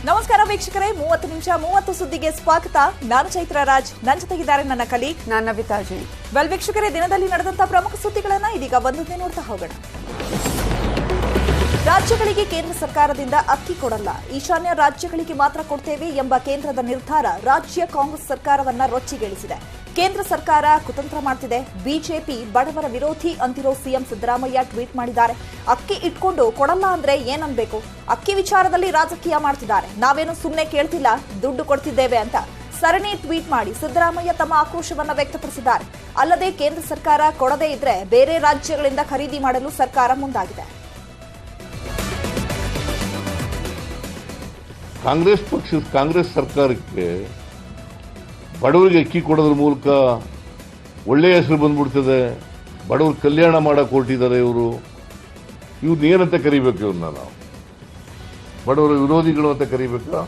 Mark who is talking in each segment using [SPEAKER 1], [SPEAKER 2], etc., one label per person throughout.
[SPEAKER 1] ನಮಸ್ಕಾರ ವೀಕ್ಷಕರೇ, 30 ನಿಮಿಷ 30 ಸುದ್ದಿಗೆ ಸ್ವಾಗತ. ನಾನು ಚೈತ್ರ ರಾಜ್, ನನ್ನ ಜೊತೆಗಿದ್ದಾರೆ ನನ್ನ ಕಲೀಗ್
[SPEAKER 2] ನಾನು ನವಿತಾ ಜಿ.
[SPEAKER 1] ವೀಕ್ಷಕರೇ, ದಿನದಲ್ಲಿ ನಡೆದಂತ ಪ್ರಮುಖ ಸುದ್ದಿಗಳನ್ನ ಇದೀಗ ಒಂದೊಂದೇ ನೋಡ್ತಾ ಹೋಗೋಣ. ರಾಜ್ಯಗಳಿಗೆ ಕೇಂದ್ರ ಸರ್ಕಾರದಿಂದ ಅಕ್ಕಿ ಕೊಡಲ್ಲ, ಈಶಾನ್ಯ ರಾಜ್ಯಗಳಿಗೆ ಮಾತ್ರ ಕೊಡ್ತೇವೆ ಎಂಬ ಕೇಂದ್ರದ ನಿರ್ಧಾರ ರಾಜ್ಯ ಕಾಂಗ್ರೆಸ್ ಸರ್ಕಾರವನ್ನ ರೊಚ್ಚಿಗೇಳಿಸಿದೆ. ಕೇಂದ್ರ ಸರ್ಕಾರ ಕುತಂತ್ರ ಮಾಡ್ತಿದೆ, ಬಿಜೆಪಿ ಬಡವರ ವಿರೋಧಿ ಅಂತಿರೋ ಸಿಎಂ ಸಿದ್ದರಾಮಯ್ಯ ಟ್ವೀಟ್ ಮಾಡಿದ್ದಾರೆ. ಅಕ್ಕಿ ಇಟ್ಕೊಂಡು ಕೊಡಲ್ಲ ಅಂದ್ರೆ ಏನನ್ಬೇಕು, ಅಕ್ಕಿ ವಿಚಾರದಲ್ಲಿ ರಾಜಕೀಯ ಮಾಡ್ತಿದ್ದಾರೆ, ನಾವೇನು ಸುಮ್ಮನೆ ಕೇಳ್ತಿಲ್ಲ, ದುಡ್ಡು ಕೊಡ್ತಿದ್ದೇವೆ ಅಂತ ಸರಣಿ ಟ್ವೀಟ್ ಮಾಡಿ ಸಿದ್ದರಾಮಯ್ಯ ತಮ್ಮ ಆಕ್ರೋಶವನ್ನ ವ್ಯಕ್ತಪಡಿಸಿದ್ದಾರೆ. ಅಲ್ಲದೆ ಕೇಂದ್ರ ಸರ್ಕಾರ ಕೊಡದೇ ಇದ್ರೆ ಬೇರೆ ರಾಜ್ಯಗಳಿಂದ ಖರೀದಿ ಮಾಡಲು ಸರ್ಕಾರ ಮುಂದಾಗಿದೆ.
[SPEAKER 3] ಕಾಂಗ್ರೆಸ್ ಸರ್ಕಾರಕ್ಕೆ ಬಡವರಿಗೆ ಅಕ್ಕಿ ಕೊಡೋದ್ರ ಮೂಲಕ ಒಳ್ಳೆಯ ಹೆಸರು ಬಂದ್ಬಿಡ್ತದೆ. ಬಡವರು ಕಲ್ಯಾಣ ಮಾಡಕ್ಕೆ ಹೊರಟಿದ್ದಾರೆ ಇವ್ರನ್ನ ಏನಂತ ಕರಿಬೇಕು? ಇವ್ರನ್ನ ನಾವು ಬಡವರ ವಿರೋಧಿಗಳು ಅಂತ ಕರಿಬೇಕಾ?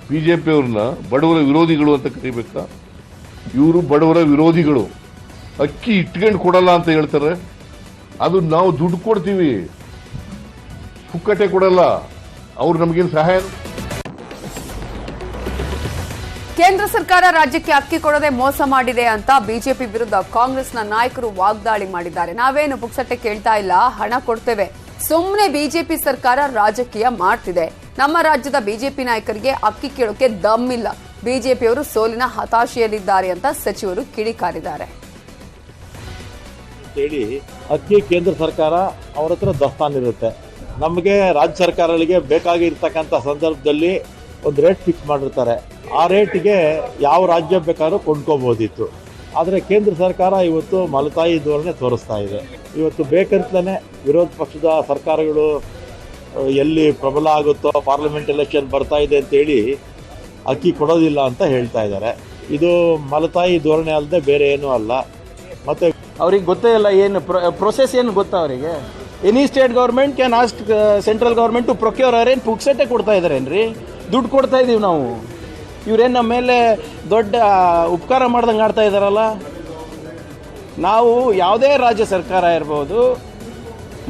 [SPEAKER 3] ಬಿಜೆಪಿ ಅವ್ರನ್ನ ಬಡವರ ವಿರೋಧಿಗಳು ಅಂತ ಕರಿಬೇಕಾ? ಇವರು ಬಡವರ ವಿರೋಧಿಗಳು. ಅಕ್ಕಿ ಇಟ್ಕೊಂಡು ಕೊಡಲ್ಲ ಅಂತ ಹೇಳ್ತಾರೆ. ಅದು ನಾವು ದುಡ್ಡು ಕೊಡ್ತೀವಿ, ಪುಕ್ಕಟೆ ಕೊಡಲ್ಲ. ಅವ್ರು ನಮಗೇನು ಸಹಾಯ?
[SPEAKER 2] ಕೇಂದ್ರ ಸರ್ಕಾರ ರಾಜ್ಯಕ್ಕೆ ಅಕ್ಕಿ ಕೊಡದೆ ಮೋಸ ಮಾಡಿದೆ ಅಂತ ಬಿಜೆಪಿ ವಿರುದ್ಧ ಕಾಂಗ್ರೆಸ್ನ ನಾಯಕರು ವಾಗ್ದಾಳಿ ಮಾಡಿದ್ದಾರೆ. ನಾವೇನು ಪುಕ್ಸಟ್ಟೆ ಕೇಳ್ತಾ ಇಲ್ಲ, ಹಣ ಕೊಡ್ತೇವೆ, ಸುಮ್ಮನೆ ಬಿಜೆಪಿ ಸರ್ಕಾರ ರಾಜಕೀಯ ಮಾಡ್ತಿದೆ. ನಮ್ಮ ರಾಜ್ಯದ ಬಿಜೆಪಿ ನಾಯಕರಿಗೆ ಅಕ್ಕಿ ಕೇಳೋಕೆ ದಮ್ ಇಲ್ಲ, ಬಿಜೆಪಿಯವರು ಸೋಲಿನ ಹತಾಶೆಯಲ್ಲಿದ್ದಾರೆ ಅಂತ ಸಚಿವರು ಕಿಡಿಕಾರಿದ್ದಾರೆ.
[SPEAKER 4] ಹೇಳಿ ಅಕ್ಕಿ ಕೇಂದ್ರ ಸರ್ಕಾರ ಅವರ ಹತ್ರ ದಾಸ್ತಾನಿರುತ್ತೆ. ನಮಗೆ ರಾಜ್ಯ ಸರ್ಕಾರಗಳಿಗೆ ಬೇಕಾಗಿರ್ತಕ್ಕಂಥ ಸಂದರ್ಭದಲ್ಲಿ ಒಂದು ರೇಟ್ ಫಿಕ್ಸ್ ಮಾಡಿರ್ತಾರೆ. ಆ ರೇಟಿಗೆ ಯಾವ ರಾಜ್ಯ ಬೇಕಾದ್ರೂ ಕೊಂಡ್ಕೋಬೋದಿತ್ತು. ಆದರೆ ಕೇಂದ್ರ ಸರ್ಕಾರ ಇವತ್ತು ಮಲತಾಯಿ ಧೋರಣೆ ತೋರಿಸ್ತಾ ಇದೆ. ಇವತ್ತು ಬೇಕಂತಲೇ ವಿರೋಧ ಪಕ್ಷದ ಸರ್ಕಾರಗಳು ಎಲ್ಲಿ ಪ್ರಬಲ ಆಗುತ್ತೋ, ಪಾರ್ಲಿಮೆಂಟ್ ಎಲೆಕ್ಷನ್ ಬರ್ತಾ ಇದೆ ಅಂತೇಳಿ ಅಕ್ಕಿ ಕೊಡೋದಿಲ್ಲ ಅಂತ ಹೇಳ್ತಾ ಇದ್ದಾರೆ. ಇದು ಮಲತಾಯಿ ಧೋರಣೆ ಅಲ್ಲದೆ ಬೇರೆ ಏನೂ ಅಲ್ಲ. ಮತ್ತು
[SPEAKER 5] ಅವ್ರಿಗೆ ಗೊತ್ತೇ ಇಲ್ಲ ಏನು ಪ್ರೊಸೆಸ್ ಏನು ಗೊತ್ತಾ ಅವರಿಗೆ? Any state government can ask central government to procure. ಅವ್ರೇನು ಪುಕ್ಸಟ್ಟೆ ಕೊಡ್ತಾ ಇದ್ದಾರೇನ್ರಿ? ದುಡ್ಡು ಕೊಡ್ತಾ ಇದ್ದೀವಿ ನಾವು. ಇವ್ರೇನು ನಮ್ಮ ಮೇಲೆ ದೊಡ್ಡ ಉಪಕಾರ ಮಾಡ್ದಂಗೆ ಆಡ್ತಾ ಇದ್ದಾರಲ್ಲ. ನಾವು ಯಾವುದೇ ರಾಜ್ಯ ಸರ್ಕಾರ ಇರ್ಬೋದು,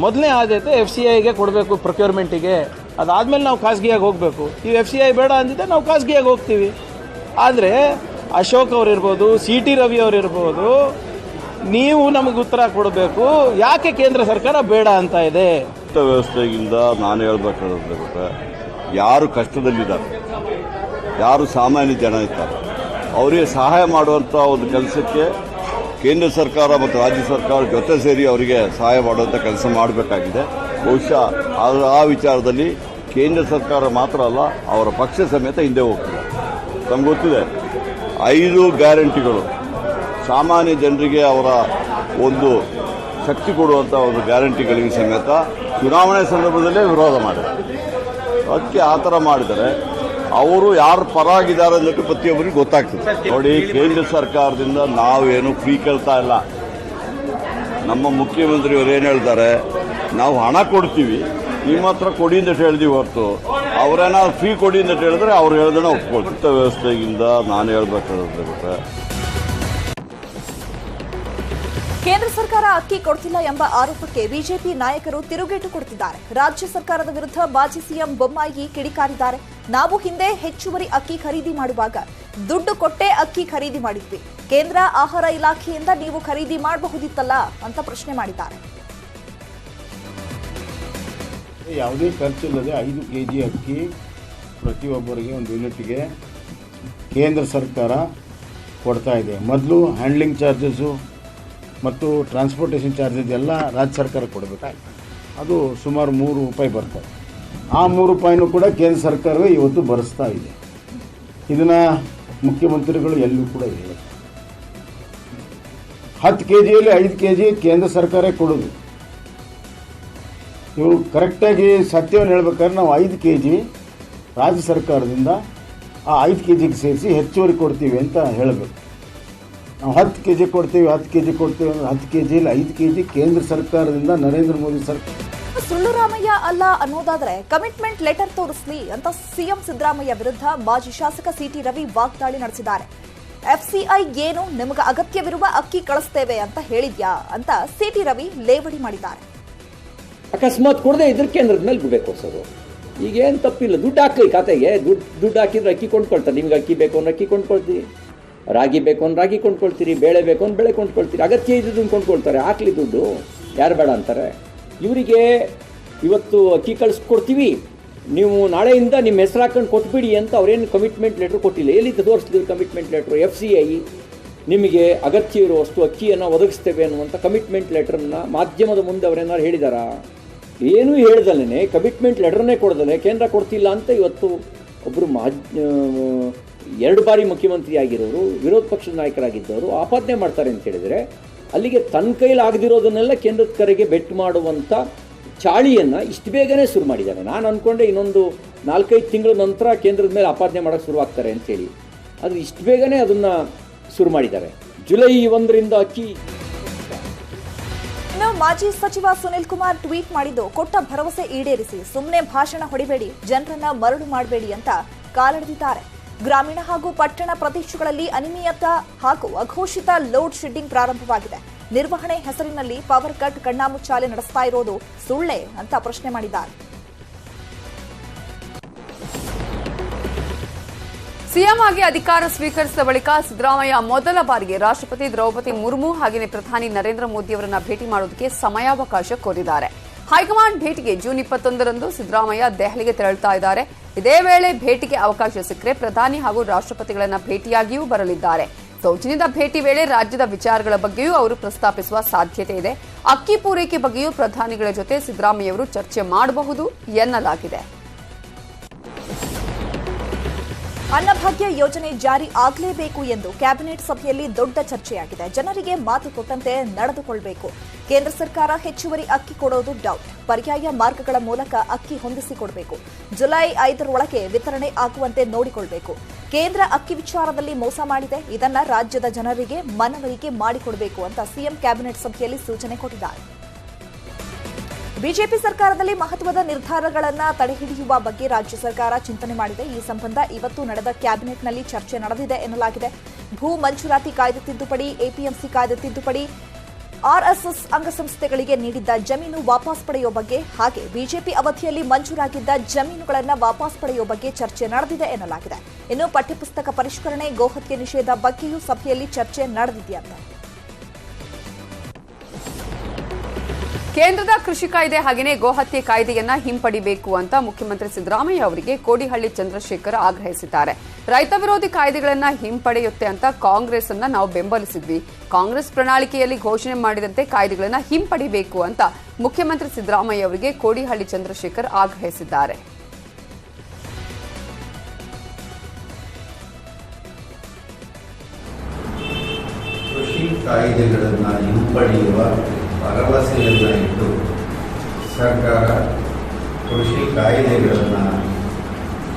[SPEAKER 5] ಮೊದಲನೇ ಆದ್ಯತೆ FCIಗೆ ಕೊಡಬೇಕು, ಪ್ರೊಕ್ಯೂರ್ಮೆಂಟಿಗೆ. ಅದಾದಮೇಲೆ ನಾವು ಖಾಸಗಿಯಾಗಿ ಹೋಗಬೇಕು. ಈ FCI ಬೇಡ ಅಂದಿದ್ದೆ ನಾವು ಖಾಸಗಿಯಾಗಿ ಹೋಗ್ತೀವಿ. ಆದರೆ ಅಶೋಕ್ ಅವರಿರ್ಬೋದು, CT ರವಿ ಅವರಿರ್ಬೋದು, ನೀವು ನಮಗೆ ಉತ್ತರ ಕೊಡಬೇಕು, ಯಾಕೆ ಕೇಂದ್ರ ಸರ್ಕಾರ ಬೇಡ ಅಂತ ಇದೆ?
[SPEAKER 6] ವ್ಯವಸ್ಥೆಯಿಂದ ನಾನು ಹೇಳ್ಬೇಕಾದ್ರೆ ಗೊತ್ತಾ, ಯಾರು ಕಷ್ಟದಲ್ಲಿದ್ದಾರೆ, ಯಾರು ಸಾಮಾನ್ಯ ಜನ ಇದ್ದಾರೆ, ಅವರಿಗೆ ಸಹಾಯ ಮಾಡುವಂಥ ಒಂದು ಕೆಲಸಕ್ಕೆ ಕೇಂದ್ರ ಸರ್ಕಾರ ಮತ್ತು ರಾಜ್ಯ ಸರ್ಕಾರ ಜೊತೆ ಸೇರಿ ಅವರಿಗೆ ಸಹಾಯ ಮಾಡುವಂಥ ಕೆಲಸ ಮಾಡಬೇಕಾಗಿದೆ. ಬಹುಶಃ ಆ ವಿಚಾರದಲ್ಲಿ ಕೇಂದ್ರ ಸರ್ಕಾರ ಮಾತ್ರ ಅಲ್ಲ, ಅವರ ಪಕ್ಷ ಸಮೇತ ಹಿಂದೆ ಹೋಗ್ತದೆ. ನಮ್ಗೆ ಗೊತ್ತಿದೆ, 5 ಗ್ಯಾರಂಟಿಗಳು ಸಾಮಾನ್ಯ ಜನರಿಗೆ ಅವರ ಒಂದು ಶಕ್ತಿ ಕೊಡುವಂಥ ಒಂದು ಗ್ಯಾರಂಟಿಗಳಿಗೆ ಸಮೇತ ಚುನಾವಣೆ ಸಂದರ್ಭದಲ್ಲೇ ವಿರೋಧ ಮಾಡಿದ್ದಾರೆ. ಅದಕ್ಕೆ ಆ ಥರ ಮಾಡಿದರೆ ಅವರು ಯಾರು ಪರವಾಗಿದ್ದಾರೆ ಅನ್ನೋದು ಪ್ರತಿಯೊಬ್ಬರಿಗೆ ಗೊತ್ತಾಗ್ತದೆ. ನೋಡಿ, ಕೇಂದ್ರ ಸರ್ಕಾರದಿಂದ ನಾವೇನು ಫ್ರೀ ಕೇಳ್ತಾ ಇಲ್ಲ. ನಮ್ಮ ಮುಖ್ಯಮಂತ್ರಿಯವರು ಏನು ಹೇಳ್ತಾರೆ, ನಾವು ಹಣ ಕೊಡ್ತೀವಿ, ನಿಮ್ಮ ಹತ್ರ ಕೊಡಿ ಅಂತ ಹೇಳಿದೀವಿ ಹೊರತು ಅವರೇನಾದ್ರು ಫ್ರೀ ಕೊಡಿ ಅಂತ ಹೇಳಿದ್ರೆ ಅವ್ರು ಹೇಳ್ದನ್ನ ಒಪ್ಕೊಳ್ತಾರೆ. ವ್ಯವಸ್ಥೆಯಿಂದ ನಾನು ಹೇಳ್ಬೇಕಾದ್ರೆ ಗೊತ್ತಾ,
[SPEAKER 1] ಕೇಂದ್ರ ಸರ್ಕಾರ ಅಕ್ಕಿ ಕೊಡ್ತಿಲ್ಲ ಎಂಬ ಆರೋಪಕ್ಕೆ ಬಿಜೆಪಿ ನಾಯಕರು ತಿರುಗೇಟು ಕೊಡುತ್ತಿದ್ದಾರೆ. ರಾಜ್ಯ ಸರ್ಕಾರದ ವಿರುದ್ಧ ಮಾಜಿ ಸಿಎಂ ಬೊಮ್ಮಾಯಿ ಕಿಡಿಕಾರಿದ್ದಾರೆ. ನಾವು ಹಿಂದೆ ಹೆಚ್ಚುವರಿ ಅಕ್ಕಿ ಖರೀದಿ ಮಾಡುವಾಗ ದುಡ್ಡು ಕೊಟ್ಟೆ ಅಕ್ಕಿ ಖರೀದಿ ಮಾಡಿದ್ವಿ, ಕೇಂದ್ರ ಆಹಾರ ಇಲಾಖೆಯಿಂದ ನೀವು ಖರೀದಿ ಮಾಡಬಹುದಿತ್ತಲ್ಲ ಅಂತ ಪ್ರಶ್ನೆ ಮಾಡಿದ್ದಾರೆ.
[SPEAKER 7] ಯಾವುದೇ ಖರ್ಚಿಲ್ಲದೆ 5 kg ಅಕ್ಕಿ ಪ್ರತಿಯೊಬ್ಬರಿಗೆ ಒಂದು ಯೂನಿಟ್ಗೆ ಕೇಂದ್ರ ಸರ್ಕಾರ ಕೊಡ್ತಾ ಇದೆ. ಮೊದಲು ಹ್ಯಾಂಡ್ಲಿಂಗ್ ಚಾರ್ಜಸ್ಸು ಮತ್ತು ಟ್ರಾನ್ಸ್ಪೋರ್ಟೇಷನ್ ಚಾರ್ಜಸ್ ಎಲ್ಲ ರಾಜ್ಯ ಸರ್ಕಾರ ಕೊಡಬೇಕಾಗಿತ್ತು. ಅದು ಸುಮಾರು 3 ರೂಪಾಯಿ ಬರ್ತದೆ. ಆ 3 ರೂಪಾಯಿನೂ ಕೂಡ ಕೇಂದ್ರ ಸರ್ಕಾರವೇ ಇವತ್ತು ಭರಿಸ್ತಾ ಇದೆ. ಇದನ್ನು ಮುಖ್ಯಮಂತ್ರಿಗಳು ಎಲ್ಲೂ ಕೂಡ ಹೇಳಿಲ್ಲ. 10 kgಯಲ್ಲಿ 5 kg ಕೇಂದ್ರ ಸರ್ಕಾರ ಕೊಡೋದು. ಇವರು ಕರೆಕ್ಟಾಗಿ ಸತ್ಯವನ್ನು ಹೇಳ್ಬೇಕಾದ್ರೆ ನಾವು 5 kg ರಾಜ್ಯ ಸರ್ಕಾರದಿಂದ ಆ 5 kgಗೆ ಸೇರಿಸಿ ಹೆಚ್ಚುವರಿ ಕೊಡ್ತೀವಿ ಅಂತ ಹೇಳಬೇಕು. ನಾವು 10 kg ಕೊಡ್ತೀವಿ, 10 kg ಕೊಡ್ತೀವಿ ಅಂದ್ರೆ 10 kgಯಲ್ಲಿ 5 kg ಕೇಂದ್ರ ಸರ್ಕಾರದಿಂದ ನರೇಂದ್ರ ಮೋದಿ ಸರ್ಕಾರ.
[SPEAKER 1] ಸುಳ್ಳು ರಾಮಯ್ಯ ಅಲ್ಲ ಅನ್ನೋದಾದ್ರೆ ಕಮಿಟ್ಮೆಂಟ್ ಲೆಟರ್ ತೋರಿಸಲಿ ಅಂತ ಸಿಎಂ ಸಿದ್ದರಾಮಯ್ಯ ವಿರುದ್ಧ ಮಾಜಿ ಶಾಸಕ CT ರವಿ ವಾಗ್ದಾಳಿ ನಡೆಸಿದ್ದಾರೆ. FCI ಏನು, ನಿಮಗೆ ಅಗತ್ಯವಿರುವ ಅಕ್ಕಿ ಕಳಿಸ್ತೇವೆ ಅಂತ ಹೇಳಿದ್ಯಾ ಅಂತ CT ರವಿ ಲೇವಡಿ ಮಾಡಿದ್ದಾರೆ.
[SPEAKER 8] ಅಕಸ್ಮಾತ್ ಕೊಡದೆ ಇದ್ರೆ ಕೇಂದ್ರದ ಮೇಲೆ ಬಿಡಬೇಕು ಸರ್. ಈಗೇನು ತಪ್ಪಿಲ್ಲ, ದುಡ್ಡು ಹಾಕಿ ಖಾತೆಗೆ, ದುಡ್ಡು ಹಾಕಿದ್ರೆ ಅಕ್ಕಿ ಕೊಂಡ್ಕೊಳ್ತಾರೆ. ನಿಮ್ಗೆ ಅಕ್ಕಿ ಬೇಕು ಅಂದ್ರೆ ಅಕ್ಕಿ ಕೊಂಡ್ಕೊಳ್ತೀರಿ, ರಾಗಿ ಬೇಕು ಅಂದ್ರೆ ರಾಗಿ ಕೊಂಡ್ಕೊಳ್ತೀರಿ, ಬೇಳೆ ಬೇಕು ಅಂದ್ರೆ ಬೇಳೆ ಕೊಂಡ್ಕೊಳ್ತೀರಿ, ಅಗತ್ಯ ಇದ್ದದನ್ನು ಕೊಂಡ್ಕೊಳ್ತಾರೆ. ಹಾಕ್ಲಿ ದುಡ್ಡು, ಯಾರು ಬೇಡ ಅಂತಾರೆ? ಇವರಿಗೆ ಇವತ್ತು ಅಕ್ಕಿ ಕಳಿಸ್ಕೊಡ್ತೀವಿ, ನೀವು ನಾಳೆಯಿಂದ ನಿಮ್ಮ ಹೆಸರು ಹಾಕೊಂಡು ಕೊಟ್ಬಿಡಿ ಅಂತ ಅವ್ರೇನು ಕಮಿಟ್ಮೆಂಟ್ ಲೆಟ್ರ್ ಕೊಟ್ಟಿಲ್ಲ. ಎಲ್ಲಿದ್ದು ತೋರಿಸ್ತೀವಿ ಕಮಿಟ್ಮೆಂಟ್ ಲೆಟ್ರು? FCI ನಿಮಗೆ ಅಗತ್ಯ ಇರುವಷ್ಟು ಅಕ್ಕಿಯನ್ನು ಒದಗಿಸ್ತೇವೆ ಅನ್ನುವಂಥ ಕಮಿಟ್ಮೆಂಟ್ ಲೆಟ್ರನ್ನು ಮಾಧ್ಯಮದ ಮುಂದೆ ಅವರೇನಾದ್ರು ಹೇಳಿದಾರಾ? ಏನೂ ಹೇಳ್ದಲೇ, ಕಮಿಟ್ಮೆಂಟ್ ಲೆಟ್ರನ್ನೇ ಕೊಡ್ದಲೆ ಕೇಂದ್ರ ಕೊಡ್ತಿಲ್ಲ ಅಂತ ಇವತ್ತು ಒಬ್ಬರು 2 ಬಾರಿ ಮುಖ್ಯಮಂತ್ರಿ ಆಗಿರೋರು, ವಿರೋಧ ಪಕ್ಷದ ನಾಯಕರಾಗಿದ್ದವರು ಆಪಾದನೆ ಮಾಡ್ತಾರೆ ಅಂತ ಹೇಳಿದರೆ, ಅಲ್ಲಿಗೆ ತನ್ನ ಕೈಲಿ ಆಗದಿರೋದನ್ನೆಲ್ಲ ಕೇಂದ್ರದ ಕರೆಗೆ ಬೆಟ್ ಮಾಡುವಂಥ ಚಾಳಿಯನ್ನು ಇಷ್ಟು ಬೇಗನೆ ಶುರು ಮಾಡಿದ್ದಾರೆ. ನಾನು ಅಂದ್ಕೊಂಡೆ ಇನ್ನೊಂದು 4-5 ತಿಂಗಳ ನಂತರ ಕೇಂದ್ರದ ಮೇಲೆ ಆಪಾದನೆ ಮಾಡೋಕ್ಕೆ ಶುರುವಾಗ್ತಾರೆ ಅಂತೇಳಿ. ಆದರೆ ಇಷ್ಟು ಬೇಗನೆ ಅದನ್ನು ಶುರು ಮಾಡಿದ್ದಾರೆ. ಜುಲೈ 1ರಿಂದ ಅಕ್ಕಿ.
[SPEAKER 1] ಇನ್ನು ಮಾಜಿ ಸಚಿವ ಸುನಿಲ್ ಕುಮಾರ್ ಟ್ವೀಟ್ ಮಾಡಿದ್ದು, ಕೊಟ್ಟ ಭರವಸೆ ಈಡೇರಿಸಿ, ಸುಮ್ಮನೆ ಭಾಷಣ ಹೊಡಿಬೇಡಿ, ಜನರನ್ನ ಮರಳು ಮಾಡಬೇಡಿ ಅಂತ ಕಾಲೆಳೆದಿದ್ದಾರೆ. ಗ್ರಾಮೀಣ ಹಾಗೂ ಪಟ್ಟಣ ಪ್ರದೇಶಗಳಲ್ಲಿ ಅನಿಯಮಿತ ಹಾಗೂ ಅಘೋಷಿತ ಲೋಡ್ ಶೆಡ್ಡಿಂಗ್ ಪ್ರಾರಂಭವಾಗಿದೆ. ನಿರ್ವಹಣೆ ಹೆಸರಿನಲ್ಲಿ ಪವರ್ ಕಟ್ ಕಣ್ಣಾಮುಚ್ಚಾಲೆ ನಡೆಸ್ತಾ ಇರೋದು ಸುಳ್ಳೇ ಅಂತ ಪ್ರಶ್ನೆ ಮಾಡಿದ್ದಾರೆ.
[SPEAKER 2] ಸಿಎಂ ಆಗಿ ಅಧಿಕಾರ ಸ್ವೀಕರಿಸಿದ ಬಳಿಕ ಸಿದ್ದರಾಮಯ್ಯ ಮೊದಲ ಬಾರಿಗೆ ರಾಷ್ಟ್ರಪತಿ ದ್ರೌಪದಿ ಮುರ್ಮು ಹಾಗೆಯೇ ಪ್ರಧಾನಿ ನರೇಂದ್ರ ಮೋದಿ ಅವರನ್ನ ಭೇಟಿ ಮಾಡೋದಕ್ಕೆ ಸಮಯಾವಕಾಶ ಕೋರಿದ್ದಾರೆ. ಹೈಕಮಾಂಡ್ ಭೇಟಿಗೆ ಜೂನ್ 21ರಂದು ಸಿದ್ದರಾಮಯ್ಯ ದೆಹಲಿಗೆ ತೆರಳುತ್ತಾ ಇದ್ದಾರೆ. ಇದೇ ವೇಳೆ ಭೇಟಿಗೆ ಅವಕಾಶ ಸಿಕ್ಕರೆ ಪ್ರಧಾನಿ ಹಾಗೂ ರಾಷ್ಟ್ರಪತಿಗಳನ್ನ ಭೇಟಿಯಾಗಿಯೂ ಬರಲಿದ್ದಾರೆ. ಸೌಜನ್ಯದ ಭೇಟಿ ವೇಳೆ ರಾಜ್ಯದ ವಿಚಾರಗಳ ಬಗ್ಗೆಯೂ ಅವರು ಪ್ರಸ್ತಾಪಿಸುವ ಸಾಧ್ಯತೆ ಇದೆ. ಅಕ್ಕಿ ಪೂರೈಕೆ ಬಗ್ಗೆಯೂ ಪ್ರಧಾನಿಗಳ ಜೊತೆ ಸಿದ್ದರಾಮಯ್ಯ ಅವರು ಚರ್ಚೆ ಮಾಡಬಹುದು ಎನ್ನಲಾಗಿದೆ.
[SPEAKER 1] ಅನ್ನಭಾಗ್ಯ ಯೋಜನೆ ಜಾರಿ ಆಗಲೇಬೇಕು ಎಂದು ಕ್ಯಾಬಿನೆಟ್ ಸಭೆಯಲ್ಲಿ ದೊಡ್ಡ ಚರ್ಚೆಯಾಗಿದೆ. ಜನರಿಗೆ ಮಾತು ಕೊಟ್ಟಂತೆ ನಡೆದುಕೊಳ್ಳಬೇಕು. ಕೇಂದ್ರ ಸರ್ಕಾರ ಹೆಚ್ಚುವರಿ ಅಕ್ಕಿ ಕೊಡೋದು ಡೌಟ್. ಪರ್ಯಾಯ ಮಾರ್ಗಗಳ ಮೂಲಕ ಅಕ್ಕಿ ಹೊಂದಿಸಿಕೊಡಬೇಕು. ಜುಲೈ 5ರೊಳಗೆ ವಿತರಣೆ ಆಗುವಂತೆ ನೋಡಿಕೊಳ್ಳಬೇಕು. ಕೇಂದ್ರ ಅಕ್ಕಿ ವಿಚಾರದಲ್ಲಿ ಮೋಸ ಮಾಡಿದೆ, ಇದನ್ನ ರಾಜ್ಯದ ಜನರಿಗೆ ಮನವರಿಕೆ ಮಾಡಿಕೊಡಬೇಕು ಅಂತ ಸಿಎಂ ಕ್ಯಾಬಿನೆಟ್ ಸಭೆಯಲ್ಲಿ ಸೂಚನೆ ಕೊಟ್ಟಿದ್ದಾರೆ. ಬಿಜೆಪಿ ಸರ್ಕಾರದಲ್ಲಿ ಮಹತ್ವದ ನಿರ್ಧಾರಗಳನ್ನು ತಡೆಹಿಡಿಯುವ ಬಗ್ಗೆ ರಾಜ್ಯ ಸರ್ಕಾರ ಚಿಂತನೆ ಮಾಡಿದೆ. ಈ ಸಂಬಂಧ ಇವತ್ತು ನಡೆದ ಕ್ಯಾಬಿನೆಟ್ನಲ್ಲಿ ಚರ್ಚೆ ನಡೆದಿದೆ ಎನ್ನಲಾಗಿದೆ. ಭೂ ಮಂಜೂರಾತಿ ಕಾಯ್ದೆ ತಿದ್ದುಪಡಿ, ಎಪಿಎಂಸಿ ಕಾಯ್ದೆ ತಿದ್ದುಪಡಿ, ಆರ್ಎಸ್ಎಸ್ ಅಂಗಸಂಸ್ಥೆಗಳಿಗೆ ನೀಡಿದ್ದ ಜಮೀನು ವಾಪಸ್ ಪಡೆಯುವ ಬಗ್ಗೆ, ಹಾಗೆ ಬಿಜೆಪಿ ಅವಧಿಯಲ್ಲಿ ಮಂಜೂರಾಗಿದ್ದ ಜಮೀನುಗಳನ್ನು ವಾಪಸ್ ಪಡೆಯುವ ಬಗ್ಗೆ ಚರ್ಚೆ ನಡೆದಿದೆ ಎನ್ನಲಾಗಿದೆ. ಇನ್ನು ಪಠ್ಯಪುಸ್ತಕ ಪರಿಷ್ಕರಣೆ, ಗೋಹತ್ಯೆ ನಿಷೇಧ ಬಗ್ಗೆಯೂ ಸಭೆಯಲ್ಲಿ ಚರ್ಚೆ ನಡೆದಿದೆಯಂತೆ.
[SPEAKER 2] ಕೇಂದ್ರದ ಕೃಷಿ ಕಾಯ್ದೆ ಹಾಗೆಯೇ ಗೋಹತ್ಯೆ ಕಾಯ್ದೆಯನ್ನ ಹಿಂಪಡಿಬೇಕು ಅಂತ ಮುಖ್ಯಮಂತ್ರಿ ಸಿದ್ದರಾಮಯ್ಯ ಅವರಿಗೆ ಕೋಡಿಹಳ್ಳಿ ಚಂದ್ರಶೇಖರ್ ಆಗ್ರಹಿಸಿದ್ದಾರೆ. ರೈತ ವಿರೋಧಿ ಕಾಯ್ದೆಗಳನ್ನ ಹಿಂಪಡೆಯುತ್ತೆ ಅಂತ ಕಾಂಗ್ರೆಸ್ ಅನ್ನ ನಾವು ಬೆಂಬಲಿಸಿದ್ವಿ. ಕಾಂಗ್ರೆಸ್ ಪ್ರಣಾಳಿಕೆಯಲ್ಲಿ ಘೋಷಣೆ ಮಾಡಿದಂತೆ ಕಾಯ್ದೆಗಳನ್ನ ಹಿಂಪಡಿಬೇಕು ಅಂತ ಮುಖ್ಯಮಂತ್ರಿ ಸಿದ್ದರಾಮಯ್ಯ ಅವರಿಗೆ ಕೋಡಿಹಳ್ಳಿ ಚಂದ್ರಶೇಖರ್ ಆಗ್ರಹಿಸಿದ್ದಾರೆ.
[SPEAKER 9] ಕೃಷಿ ಕಾಯ್ದೆಗಳನ್ನು ಹಿಂಪಡೆಯುವ ಭರವಸೆಯನ್ನು ಇಟ್ಟು ಸರ್ಕಾರ ಕೃಷಿ ಕಾಯ್ದೆಗಳನ್ನು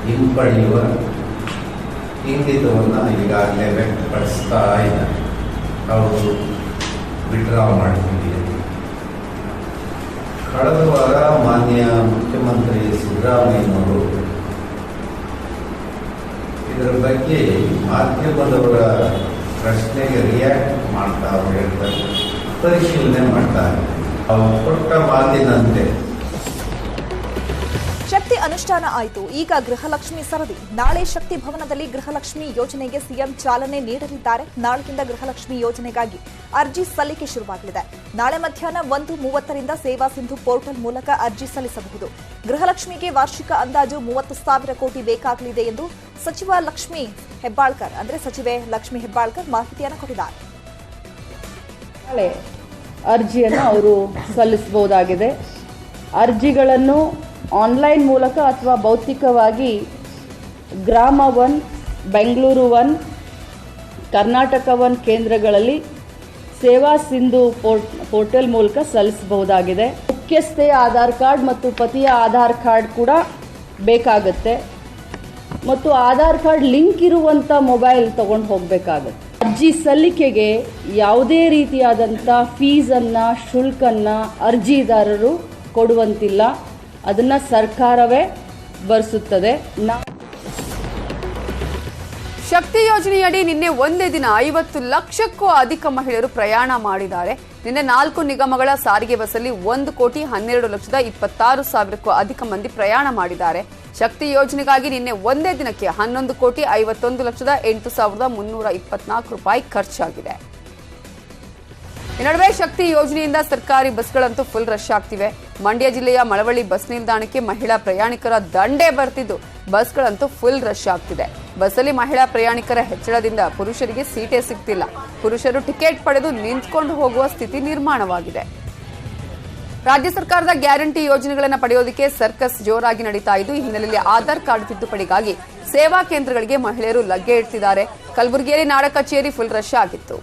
[SPEAKER 9] ಹಿಂಪಡೆಯುವ ಇಂಗಿತವನ್ನು ಈಗಾಗಲೇ ವ್ಯಕ್ತಪಡಿಸ್ತಾ ಇದ್ದಾರೆ. ಅವರು ವಿಡ್ರಾ ಮಾಡ್ತಿದ್ದಾರೆ. ಕಳೆದ ವಾರ ಮಾನ್ಯ ಮುಖ್ಯಮಂತ್ರಿ ಸಿದ್ದರಾಮಯ್ಯನವರು ಇದರ ಬಗ್ಗೆ ಮಾಧ್ಯಮದವರ ಪ್ರಶ್ನೆಗೆ ರಿಯಾಕ್ಟ್ ಮಾಡ್ತಾ ಹೇಳ್ತಾರೆ, ಪರಿಶೀಲನೆ ಮಾಡ್ತಾರೆ. ಅವರು ಕೊಟ್ಟ ಮಾತಿನಂತೆ
[SPEAKER 1] ಶಕ್ತಿ ಅನುಷ್ಠಾನ ಆಯಿತು. ಈಗ ಗೃಹಲಕ್ಷ್ಮಿ ಸರದಿ. ನಾಳೆ ಶಕ್ತಿ ಭವನದಲ್ಲಿ ಗೃಹಲಕ್ಷ್ಮಿ ಯೋಜನೆಗೆ ಸಿಎಂ ಚಾಲನೆ ನೀಡಲಿದ್ದಾರೆ. ನಾಳೆಯಿಂದ ಗೃಹಲಕ್ಷ್ಮಿ ಯೋಜನೆಗಾಗಿ ಅರ್ಜಿ ಸಲ್ಲಿಕೆ ಶುರುವಾಗಲಿದೆ. ನಾಳೆ ಮಧ್ಯಾಹ್ನ 1:30ರಿಂದ ಸೇವಾ ಸಿಂಧು ಪೋರ್ಟಲ್ ಮೂಲಕ ಅರ್ಜಿ ಸಲ್ಲಿಸಬಹುದು. ಗೃಹಲಕ್ಷ್ಮಿಗೆ ವಾರ್ಷಿಕ ಅಂದಾಜು 30,000 ಕೋಟಿ ಬೇಕಾಗಲಿದೆ ಎಂದು ಸಚಿವೆ ಲಕ್ಷ್ಮಿ ಹೆಬ್ಬಾಳ್ಕರ್ ಮಾಹಿತಿಯನ್ನು ಕೊಟ್ಟಿದ್ದಾರೆ.
[SPEAKER 10] ನಾಳೆ ಅರ್ಜಿಯನ್ನು ಅವರು ಸಲ್ಲಿಸಬಹುದಾಗಿದೆ. ಅರ್ಜಿಗಳನ್ನು ಆನ್ಲೈನ್ ಮೂಲಕ ಅಥವಾ ಭೌತಿಕವಾಗಿ ಗ್ರಾಮ 1, ಬೆಂಗಳೂರು 1, ಕರ್ನಾಟಕ 1 ಕೇಂದ್ರಗಳಲ್ಲಿ ಸೇವಾ ಸಿಂಧು ಪೋರ್ಟಲ್ ಮೂಲಕ ಸಲ್ಲಿಸಬಹುದಾಗಿದೆ. ಮುಖ್ಯಸ್ಥೆಯ ಆಧಾರ್ ಕಾರ್ಡ್ ಮತ್ತು ಪತಿಯ ಆಧಾರ್ ಕಾರ್ಡ್ ಕೂಡ ಬೇಕಾಗುತ್ತೆ ಮತ್ತು ಆಧಾರ್ ಕಾರ್ಡ್ ಲಿಂಕ್ ಇರುವಂಥ ಮೊಬೈಲ್ ತಗೊಂಡು ಹೋಗಬೇಕಾಗುತ್ತೆ. ಅರ್ಜಿ ಸಲ್ಲಿಕೆಗೆ ಯಾವುದೇ ರೀತಿಯಾದಂಥ ಫೀಸನ್ನು, ಶುಲ್ಕನ್ನು ಅರ್ಜಿದಾರರು ಕೊಡುವಂತಿಲ್ಲ. ಅದನ್ನು ಸರ್ಕಾರವೇ ಭರಿಸುತ್ತದೆ.
[SPEAKER 2] ಶಕ್ತಿ ಯೋಜನೆಯಡಿ ನಿನ್ನೆ ಒಂದೇ ದಿನ 50 ಲಕ್ಷಕ್ಕೂ ಅಧಿಕ ಮಹಿಳೆಯರು ಪ್ರಯಾಣ ಮಾಡಿದ್ದಾರೆ. ನಿನ್ನೆ 4 ನಿಗಮಗಳ ಸಾರಿಗೆ ಬಸ್ಸಲ್ಲಿ 1,12,26,000ಕ್ಕೂ ಅಧಿಕ ಮಂದಿ ಪ್ರಯಾಣ ಮಾಡಿದ್ದಾರೆ. ಶಕ್ತಿ ಯೋಜನೆಗಾಗಿ ನಿನ್ನೆ ಒಂದೇ ದಿನಕ್ಕೆ 11,51,08,324 ರೂಪಾಯಿ ಖರ್ಚಾಗಿದೆ. ಈ ನಡುವೆ ಶಕ್ತಿ ಯೋಜನೆಯಿಂದ ಸರ್ಕಾರಿ ಬಸ್ಗಳಂತೂ ಫುಲ್ ರಶ್ ಆಗ್ತಿವೆ. ಮಂಡ್ಯ ಜಿಲ್ಲೆಯ ಮಳವಳ್ಳಿ ಬಸ್ ನಿಲ್ದಾಣಕ್ಕೆ ಮಹಿಳಾ ಪ್ರಯಾಣಿಕರ ದಂಡೇ ಬರ್ತಿದ್ದು ಬಸ್ಗಳಂತೂ ಫುಲ್ ರಶ್ ಆಗ್ತಿದೆ. ಬಸ್ಸಲ್ಲಿ ಮಹಿಳಾ ಪ್ರಯಾಣಿಕರ ಹೆಚ್ಚಳದಿಂದ ಪುರುಷರಿಗೆ ಸೀಟೇ ಸಿಗ್ತಿಲ್ಲ. ಪುರುಷರು ಟಿಕೆಟ್ ಪಡೆದು ನಿಂತ್ಕೊಂಡು ಹೋಗುವ ಸ್ಥಿತಿ ನಿರ್ಮಾಣವಾಗಿದೆ. ರಾಜ್ಯ ಸರ್ಕಾರದ ಗ್ಯಾರಂಟಿ ಯೋಜನೆಗಳನ್ನು ಪಡೆಯೋದಕ್ಕೆ ಸರ್ಕಸ್ ಜೋರಾಗಿ ನಡೀತಾ ಇದ್ದು, ಈ ಹಿನ್ನೆಲೆಯಲ್ಲಿ ಆಧಾರ್ ಕಾರ್ಡ್ ತಿದ್ದುಪಡಿಗಾಗಿ ಸೇವಾ ಕೇಂದ್ರಗಳಿಗೆ ಮಹಿಳೆಯರು ಲಗ್ಗೆ ಇಡ್ತಿದ್ದಾರೆ. ಕಲಬುರಗಿಯಲ್ಲಿ ನಾಡ ಕಚೇರಿ ಫುಲ್ ರಶ್ ಆಗಿತ್ತು.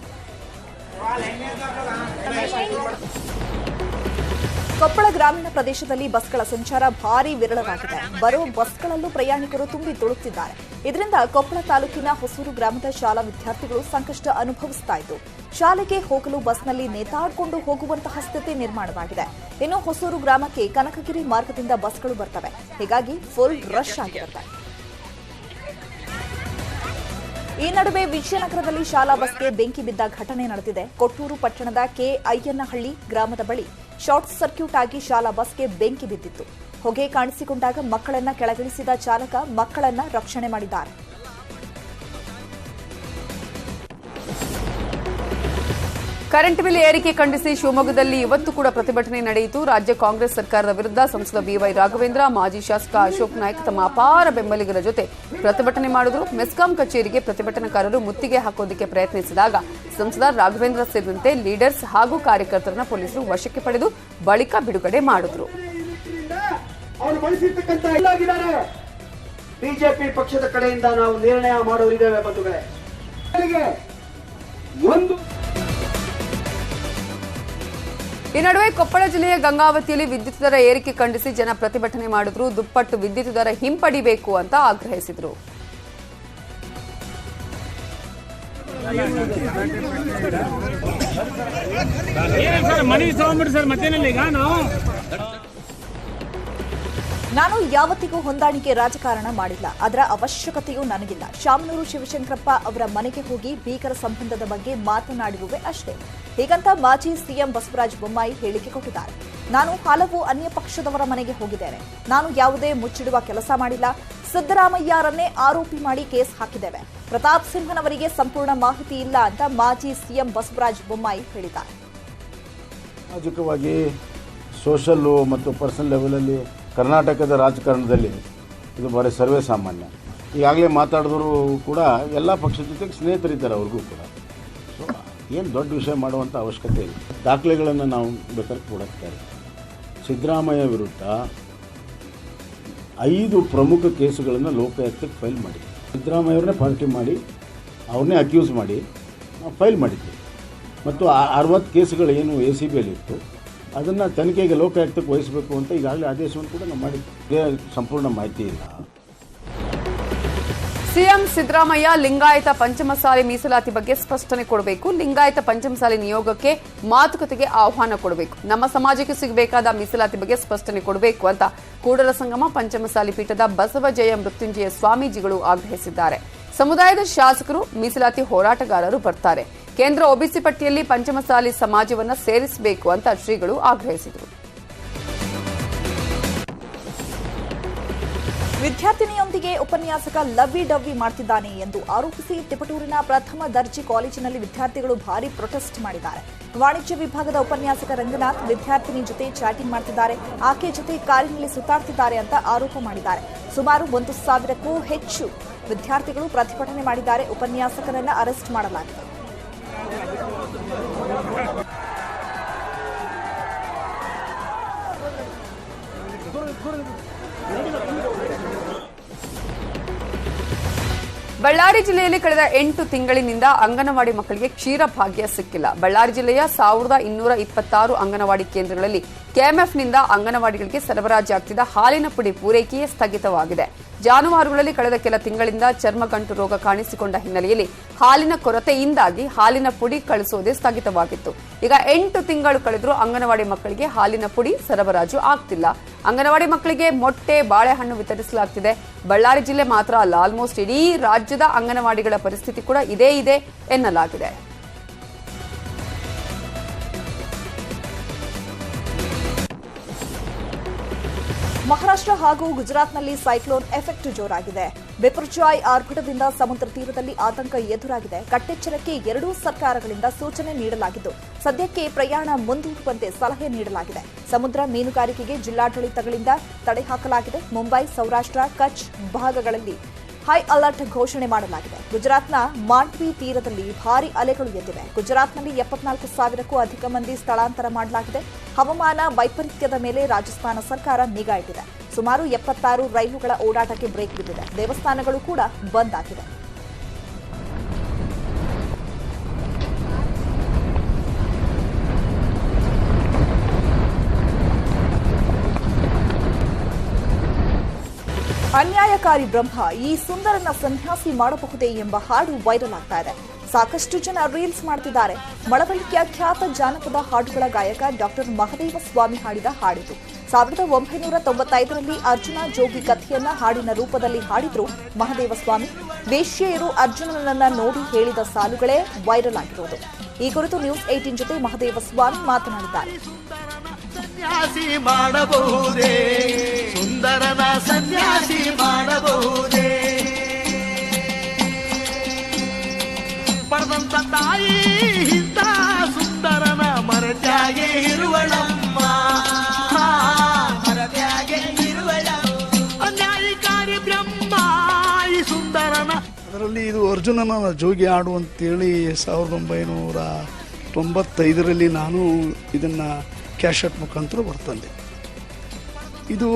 [SPEAKER 1] ಕೊಪ್ಪಳ ಗ್ರಾಮೀಣ ಪ್ರದೇಶದಲ್ಲಿ ಬಸ್ಗಳ ಸಂಚಾರ ಭಾರೀ ವಿರಳವಾಗಿದೆ. ಬರೋ ಬಸ್ಗಳಲ್ಲೂ ಪ್ರಯಾಣಿಕರು ತುಂಬಿ ತುಳುಕ್ತಿದ್ದಾರೆ. ಇದರಿಂದ ಕೊಪ್ಪಳ ತಾಲೂಕಿನ ಹೊಸೂರು ಗ್ರಾಮದ ಶಾಲಾ ವಿದ್ಯಾರ್ಥಿಗಳು ಸಂಕಷ್ಟ ಅನುಭವಿಸ್ತಾ ಇದ್ದು, ಶಾಲೆಗೆ ಹೋಗಲು ಬಸ್ನಲ್ಲಿ ನೇತಾಡಿಕೊಂಡು ಹೋಗುವಂತಹ ಸ್ಥಿತಿ ನಿರ್ಮಾಣವಾಗಿದೆ. ಇನ್ನು ಹೊಸೂರು ಗ್ರಾಮಕ್ಕೆ ಕನಕಗಿರಿ ಮಾರ್ಗದಿಂದ ಬಸ್ಗಳು ಬರ್ತವೆ. ಹೀಗಾಗಿ ಫುಲ್ ರಶ್ ಆಗಿರುತ್ತೆ. ಈ ನಡುವೆ ವಿಜಯನಗರದಲ್ಲಿ ಶಾಲಾ ಬಸ್ಗೆ ಬೆಂಕಿ ಬಿದ್ದ ಘಟನೆ ನಡೆದಿದೆ. ಕೊಟ್ಟೂರು ಪಟ್ಟಣದ ಕೆಅಯ್ಯನಹಳ್ಳಿ ಗ್ರಾಮದ ಬಳಿ ಶಾರ್ಟ್ ಸರ್ಕ್ಯೂಟ್ ಆಗಿ ಶಾಲಾ ಬಸ್ಗೆ ಬೆಂಕಿ ಬಿದ್ದಿತ್ತು. ಹೊಗೆ ಕಾಣಿಸಿಕೊಂಡಾಗ ಮಕ್ಕಳನ್ನ ಕೆಳಗಿಳಿಸಿದ ಚಾಲಕ ಮಕ್ಕಳನ್ನ ರಕ್ಷಣೆ ಮಾಡಿದ್ದಾರೆ.
[SPEAKER 2] ಕರೆಂಟ್ ಬಿಲ್ ಏರಿಕೆ ಖಂಡಿಸಿ ಶಿವಮೊಗ್ಗದಲ್ಲಿ ಇವತ್ತು ಕೂಡ ಪ್ರತಿಭಟನೆ ನಡೆಯಿತು. ರಾಜ್ಯ ಕಾಂಗ್ರೆಸ್ ಸರ್ಕಾರದ ವಿರುದ್ಧ ಸಂಸದ ಬಿವೈ ರಾಘವೇಂದ್ರ, ಮಾಜಿ ಶಾಸಕ ಅಶೋಕ್ ನಾಯ್ಕ್ ತಮ್ಮ ಅಪಾರ ಬೆಂಬಲಿಗರ ಜೊತೆ ಪ್ರತಿಭಟನೆ ಮಾಡಿದರು. ಮೆಸ್ಕಾಂ ಕಚೇರಿಗೆ ಪ್ರತಿಭಟನಾಕಾರರು ಮುತ್ತಿಗೆ ಹಾಕೋದಕ್ಕೆ ಪ್ರಯತ್ನಿಸಿದಾಗ ಸಂಸದ ರಾಘವೇಂದ್ರ ಸೇರಿದಂತೆ ಲೀಡರ್ಸ್ ಹಾಗೂ ಕಾರ್ಯಕರ್ತರನ್ನ ಪೊಲೀಸರು ವಶಕ್ಕೆ ಪಡೆದು ಬಳಿಕ ಬಿಡುಗಡೆ ಮಾಡಿದ್ರು.
[SPEAKER 11] ಬಿಜೆಪಿ ಪಕ್ಷದ ಕಡೆಯಿಂದ ನಾವು ನಿರ್ಣಯ ಮಾಡೋರಿದ್ದೇವೆ ಬಂಧುಗಳೇ.
[SPEAKER 2] ಈ ನಡುವೆ ಕೊಪ್ಪಳ ಜಿಲ್ಲೆಯ ಗಂಗಾವತಿಯಲ್ಲಿ ವಿದ್ಯುತ್ ದರ ಏರಿಕೆ ಖಂಡಿಸಿ ಜನ ಪ್ರತಿಭಟನೆ ಮಾಡಿದ್ರು. ದುಪ್ಪಟ್ಟು ವಿದ್ಯುತ್ ದರ ಹಿಂಪಡಿಬೇಕು ಅಂತ ಆಗ್ರಹಿಸಿದ್ರು.
[SPEAKER 1] ನಾನು ಯಾವತ್ತಿಗೂ ಹೊಂದಾಣಿಕೆ ರಾಜಕಾರಣ ಮಾಡಿಲ್ಲ, ಅದರ ಅವಶ್ಯಕತೆಯೂ ನನಗಿಲ್ಲ. ಶಾಮನೂರು ಶಿವಶಂಕರಪ್ಪ ಅವರ ಮನೆಗೆ ಹೋಗಿ ಭೀಕರ ಸಂಬಂಧದ ಬಗ್ಗೆ ಮಾತನಾಡಿರುವೆ ಅಷ್ಟೇ. ಹೀಗಂತ ಮಾಜಿ ಸಿಎಂ ಬಸವರಾಜ ಬೊಮ್ಮಾಯಿ ಹೇಳಿಕೆ ಕೊಟ್ಟಿದ್ದಾರೆ. ನಾನು ಹಲವು ಅನ್ಯ ಪಕ್ಷದವರ ಮನೆಗೆ ಹೋಗಿದ್ದೇನೆ. ನಾನು ಯಾವುದೇ ಮುಚ್ಚಿಡುವ ಕೆಲಸ ಮಾಡಿಲ್ಲ. ಸಿದ್ದರಾಮಯ್ಯರನ್ನೇ ಆರೋಪಿ ಮಾಡಿ ಕೇಸ್ ಹಾಕಿದ್ದೇವೆ. ಪ್ರತಾಪ್ ಸಿಂಹನವರಿಗೆ ಸಂಪೂರ್ಣ ಮಾಹಿತಿ ಇಲ್ಲ ಅಂತ ಮಾಜಿ ಸಿಎಂ ಬಸವರಾಜ ಬೊಮ್ಮಾಯಿ ಹೇಳಿದ್ದಾರೆ.
[SPEAKER 7] ಸಾಮಾಜಿಕವಾಗಿ ಸೋಷಲ್ಲು ಮತ್ತು ಪರ್ಸನಲ್ ಲೆವೆಲಲ್ಲಿ ಕರ್ನಾಟಕದ ರಾಜಕಾರಣದಲ್ಲಿ ಇದು ಭಾರಿ ಸರ್ವೇ ಸಾಮಾನ್ಯ. ಈಗಾಗಲೇ ಮಾತಾಡಿದ್ರು ಕೂಡ ಎಲ್ಲ ಪಕ್ಷದ ಜೊತೆಗೆ ಸ್ನೇಹಿತರಿದ್ದಾರೆ ಅವ್ರಿಗೂ ಕೂಡ. ಸೊ ಏನು ದೊಡ್ಡ ವಿಷಯ ಮಾಡುವಂಥ ಅವಶ್ಯಕತೆ ಇಲ್ಲ. ದಾಖಲೆಗಳನ್ನು ನಾವು ಬೇಕಾದ್ರೆ ಕೊಡುತ್ತಾರೆ. ಸಿದ್ದರಾಮಯ್ಯ ವಿರುದ್ಧ 5 ಪ್ರಮುಖ ಕೇಸುಗಳನ್ನು ಲೋಕಾಯುಕ್ತಕ್ಕೆ ಫೈಲ್ ಮಾಡಿದ್ವಿ. ಸಿದ್ದರಾಮಯ್ಯವ್ರನ್ನೇ ಪಾರ್ಟಿ ಮಾಡಿ ಅವ್ರನ್ನೇ ಅಕ್ಯೂಸ್ ಮಾಡಿ ನಾವು ಫೈಲ್ ಮಾಡಿದ್ವಿ. ಮತ್ತು 60 ಕೇಸುಗಳು ಏನು ACBಯಲ್ಲಿ ಇತ್ತು ಅದನ್ನು ತನಿಖೆಗೆ ಲೋಕಾಯುಕ್ತಕ್ಕೆ ವಹಿಸಬೇಕು ಅಂತ ಈಗಾಗಲೇ ಆದೇಶವನ್ನು ಕೂಡ ನಾವು ಮಾಡಿದ್ವಿ. ಸಂಪೂರ್ಣ ಮಾಹಿತಿ ಇಲ್ಲ.
[SPEAKER 2] ಸಿಎಂ ಸಿದ್ದರಾಮಯ್ಯ ಲಿಂಗಾಯತ ಪಂಚಮಸಾಲಿ ಮೀಸಲಾತಿ ಬಗ್ಗೆ ಸ್ಪಷ್ಟನೆ ಕೊಡಬೇಕು. ಲಿಂಗಾಯತ ಪಂಚಮಸಾಲಿ ನಿಯೋಗಕ್ಕೆ ಮಾತುಕತೆಗೆ ಆಹ್ವಾನ ಕೊಡಬೇಕು. ನಮ್ಮ ಸಮಾಜಕ್ಕೆ ಸಿಗಬೇಕಾದ ಮೀಸಲಾತಿ ಬಗ್ಗೆ ಸ್ಪಷ್ಟನೆ ಕೊಡಬೇಕು ಅಂತ ಕೂಡಲ ಸಂಗಮ ಪಂಚಮಸಾಲಿ ಪೀಠದ ಬಸವಜಯ ಮೃತ್ಯುಂಜಯ ಸ್ವಾಮೀಜಿಗಳು ಆಗ್ರಹಿಸಿದ್ದಾರೆ. ಸಮುದಾಯದ ಶಾಸಕರು, ಮೀಸಲಾತಿ ಹೋರಾಟಗಾರರು ಬರ್ತಾರೆ. ಕೇಂದ್ರ ಒಬಿಸಿ ಪಟ್ಟಿಯಲ್ಲಿ ಪಂಚಮಸಾಲಿ ಸಮಾಜವನ್ನು ಸೇರಿಸಬೇಕು ಅಂತ ಶ್ರೀಗಳು ಆಗ್ರಹಿಸಿದರು.
[SPEAKER 1] ವಿದ್ಯಾರ್ಥಿನಿಯೊಂದಿಗೆ ಉಪನ್ಯಾಸಕ ಲವ್ವಿ ಡವ್ವಿ ಮಾಡ್ತಿದ್ದಾನೆ ಎಂದು ಆರೋಪಿಸಿ ತಿಪಟೂರಿನ ಪ್ರಥಮ ದರ್ಜೆ ಕಾಲೇಜಿನಲ್ಲಿ ವಿದ್ಯಾರ್ಥಿಗಳು ಭಾರೀ ಪ್ರೊಟೆಸ್ಟ್ ಮಾಡಿದ್ದಾರೆ. ವಾಣಿಜ್ಯ ವಿಭಾಗದ ಉಪನ್ಯಾಸಕ ರಂಗನಾಥ್ ವಿದ್ಯಾರ್ಥಿನಿ ಜೊತೆ ಚಾಟಿಂಗ್ ಮಾಡ್ತಿದ್ದಾರೆ, ಆಕೆ ಜೊತೆ ಕಾರಿನಲ್ಲಿ ಸುತ್ತಾಡ್ತಿದ್ದಾರೆ ಅಂತ ಆರೋಪ ಮಾಡಿದ್ದಾರೆ. ಸುಮಾರು 1,000ಕ್ಕೂ ಹೆಚ್ಚು ವಿದ್ಯಾರ್ಥಿಗಳು ಪ್ರತಿಭಟನೆ ಮಾಡಿದ್ದಾರೆ. ಉಪನ್ಯಾಸಕರನ್ನ ಅರೆಸ್ಟ್ ಮಾಡಲಾಗಿದೆ.
[SPEAKER 2] ಬಳ್ಳಾರಿ ಜಿಲ್ಲೆಯಲ್ಲಿ ಕಳೆದ 8 ತಿಂಗಳಿನಿಂದ ಅಂಗನವಾಡಿ ಮಕ್ಕಳಿಗೆ ಕ್ಷೀರ ಭಾಗ್ಯ ಸಿಕ್ಕಿಲ್ಲ. ಬಳ್ಳಾರಿ ಜಿಲ್ಲೆಯ 1226 ಅಂಗನವಾಡಿ ಕೇಂದ್ರಗಳಲ್ಲಿ ಕೆಎಂಎಫ್ನಿಂದ ಅಂಗನವಾಡಿಗಳಿಗೆ ಸರಬರಾಜಾಗ್ತಿದ್ದ ಹಾಲಿನ ಪುಡಿ ಪೂರೈಕೆಯೇ ಸ್ಥಗಿತವಾಗಿದೆ. ಜಾನುವಾರುಗಳಲ್ಲಿ ಕಳೆದ ಕೆಲ ತಿಂಗಳಿಂದ ಚರ್ಮಗಂಟು ರೋಗ ಕಾಣಿಸಿಕೊಂಡ ಹಿನ್ನೆಲೆಯಲ್ಲಿ ಹಾಲಿನ ಕೊರತೆಯಿಂದಾಗಿ ಹಾಲಿನ ಪುಡಿ ಕಳಿಸುವುದೇ ಸ್ಥಗಿತವಾಗಿತ್ತು. ಈಗ 8 ತಿಂಗಳು ಕಳೆದರೂ ಅಂಗನವಾಡಿ ಮಕ್ಕಳಿಗೆ ಹಾಲಿನ ಪುಡಿ ಸರಬರಾಜು ಆಗ್ತಿಲ್ಲ. ಅಂಗನವಾಡಿ ಮಕ್ಕಳಿಗೆ ಮೊಟ್ಟೆ, ಬಾಳೆಹಣ್ಣು ವಿತರಿಸಲಾಗ್ತಿದೆ. ಬಳ್ಳಾರಿ ಜಿಲ್ಲೆ ಮಾತ್ರ ಅಲ್ಲ, ಆಲ್ಮೋಸ್ಟ್ ಇಡೀ ರಾಜ್ಯದ ಅಂಗನವಾಡಿಗಳ ಪರಿಸ್ಥಿತಿ ಕೂಡ ಇದೇ ಇದೆ ಎನ್ನಲಾಗಿದೆ.
[SPEAKER 1] ಮಹಾರಾಷ್ಟ್ರ ಹಾಗೂ ಗುಜರಾತ್ನಲ್ಲಿ ಸೈಕ್ಲೋನ್ ಎಫೆಕ್ಟ್ ಜೋರಾಗಿದೆ. ಬಿಪರ್ಜಾಯ್ ಆರ್ಭಟದಿಂದ ಸಮುದ್ರ ತೀರದಲ್ಲಿ ಆತಂಕ ಎದುರಾಗಿದೆ. ಕಟ್ಟೆಚ್ಚರಕ್ಕೆ ಎರಡೂ ಸರ್ಕಾರಗಳಿಂದ ಸೂಚನೆ ನೀಡಲಾಗಿದ್ದು ಸದ್ಯಕ್ಕೆ ಪ್ರಯಾಣ ಮುಂದೂಡುವಂತೆ ಸಲಹೆ ನೀಡಲಾಗಿದೆ. ಸಮುದ್ರ ಮೀನುಗಾರಿಕೆಗೆ ಜಿಲ್ಲಾಡಳಿತಗಳಿಂದ ತಡೆ ಹಾಕಲಾಗಿದೆ. ಮುಂಬೈ, ಸೌರಾಷ್ಟ್ರ, ಕಚ್ ಭಾಗಗಳಲ್ಲಿ ಹೈ ಅಲರ್ಟ್ ಘೋಷಣೆ ಮಾಡಲಾಗಿದೆ. ಗುಜರಾತ್ನ ಮಾಂಡ್ವಿ ತೀರದಲ್ಲಿ ಭಾರೀ ಅಲೆಗಳು ಎದ್ದಿವೆ. ಗುಜರಾತ್ನಲ್ಲಿ 74,000ಕ್ಕೂ ಅಧಿಕ ಮಂದಿ ಸ್ಥಳಾಂತರ ಮಾಡಲಾಗಿದೆ. ಹವಾಮಾನ ವೈಪರೀತ್ಯದ ಮೇಲೆ ರಾಜಸ್ಥಾನ ಸರ್ಕಾರ ನಿಗಾ ಇಟ್ಟಿದೆ. ಸುಮಾರು 76 ರೈಲುಗಳ ಓಡಾಟಕ್ಕೆ ಬ್ರೇಕ್ ಬಿದ್ದಿದೆ. ದೇವಸ್ಥಾನಗಳು ಕೂಡ ಬಂದ್ ಆಗಿದೆ. ಅನ್ಯಾಯಕಾರಿ ಬ್ರಹ್ಮ, ಈ ಸುಂದರನ ಸನ್ಯಾಸಿ ಮಾಡಬಹುದೇ ಎಂಬ ಹಾಡು ವೈರಲ್ ಆಗ್ತಾ ಇದೆ. ಸಾಕಷ್ಟು ಜನ ರೀಲ್ಸ್ ಮಾಡ್ತಿದ್ದಾರೆ. ಮಳವಳ್ಳಿಯ ಖ್ಯಾತ ಜಾನಪದ ಹಾಡುಗಳ ಗಾಯಕ ಡಾಕ್ಟರ್ ಮಹದೇವ ಸ್ವಾಮಿ ಹಾಡಿದ ಹಾಡಿತು. 1995ರಲ್ಲಿ ಅರ್ಜುನ ಜೋಗಿ ಕಥೆಯನ್ನ ಹಾಡಿನ ರೂಪದಲ್ಲಿ ಹಾಡಿದ್ರು ಮಹದೇವ ಸ್ವಾಮಿ. ವೇಶ್ಯೆಯರು ಅರ್ಜುನನನ್ನ ನೋಡಿ ಹೇಳಿದ ಸಾಲುಗಳೇ ವೈರಲ್ ಆಗಿರೋದು. ಈ ಕುರಿತು ನ್ಯೂಸ್ 18 ಜೊತೆ ಮಹದೇವ ಸ್ವಾಮಿ ಮಾತನಾಡಿದ್ದಾರೆ.
[SPEAKER 12] ಸನ್ಯಾಸಿ ಮಾಡಬಹುದೇ, ಸುಂದರನ ಸನ್ಯಾಸಿ ಮಾಡಬಹುದೇ, ಪಡೆದಂತ ತಾಯಿ ಇಂಥ ಸುಂದರನ ಮರತ್ಯಾಗೆ ಇರುವಳಮ್ಮ, ಮರತ್ಯಾಗೆ ಇರುವಳಮ್ಮ, ಅನ್ಯಾಯಕಾರಿ ಬ್ರಹ್ಮ ಈ ಸುಂದರನ.
[SPEAKER 13] ಅದರಲ್ಲಿ ಇದು ಅರ್ಜುನನ ಜೋಗಿ ಹಾಡು ಅಂತೇಳಿ 1995ರಲ್ಲಿ ನಾನು ಇದನ್ನು ಕ್ಯಾಶೆಟ್ ಮುಖಾಂತರ ಬರ್ತಂದೆ. ಇದು